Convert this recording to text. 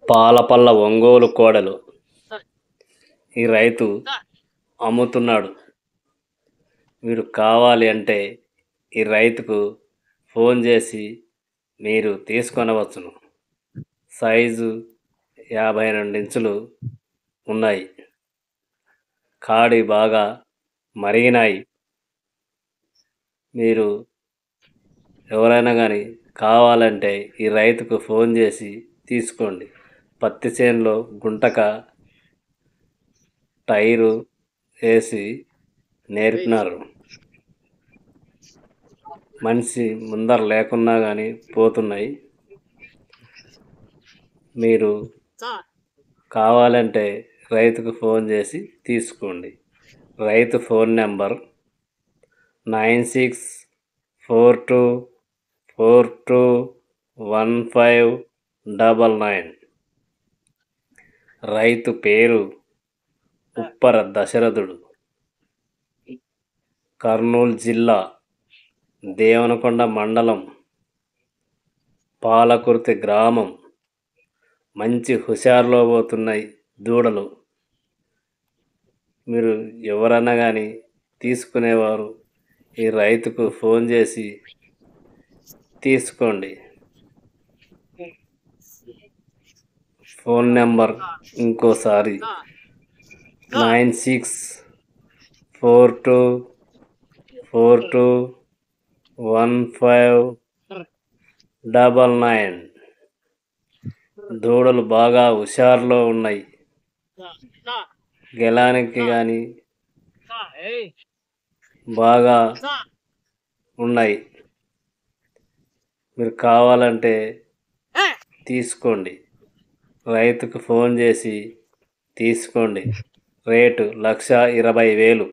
పాలపల్ల ఒంగోలు కోడలు ఈ రైతు అమ్ముతున్నాడు. మీరు కావాలి అంటే ఈ రైతుకు ఫోన్ చేసి మీరు తీసుకొనవచ్చును. సైజు 52 ఇంచులు ఉన్నాయి. కాడి బాగా మరిగినాయి. మీరు ఎవరైనా కానీ కావాలంటే ఈ రైతుకు ఫోన్ చేసి తీసుకోండి. పత్తి చేనులో గుంటక టైరు వేసి నేర్పినారు. మనిషి ముందర లేకున్నా కానీ పోతున్నాయి. మీరు కావాలంటే రైతుకు ఫోన్ చేసి తీసుకోండి. రైతు ఫోన్ నెంబర్ 9642421599. రైతు పేరు ఉప్పర దశరథుడు. కర్నూలు జిల్లా దేవనకొండ మండలం పాలకుర్తి గ్రామం. మంచి హుషారులో పోతున్నాయి దూడలు. మీరు ఎవరన్నా కానీ తీసుకునేవారు ఈ రైతుకు ఫోన్ చేసి తీసుకోండి. ఫోన్ నెంబర్ ఇంకోసారి 9642421599. దూడలు బాగా హుషారులో ఉన్నాయి. గెలానికి కానీ బాగా ఉన్నాయి. మీరు కావాలంటే తీసుకోండి. రైతుకు ఫోన్ చేసి తీసుకోండి. రేటు 1,20,000.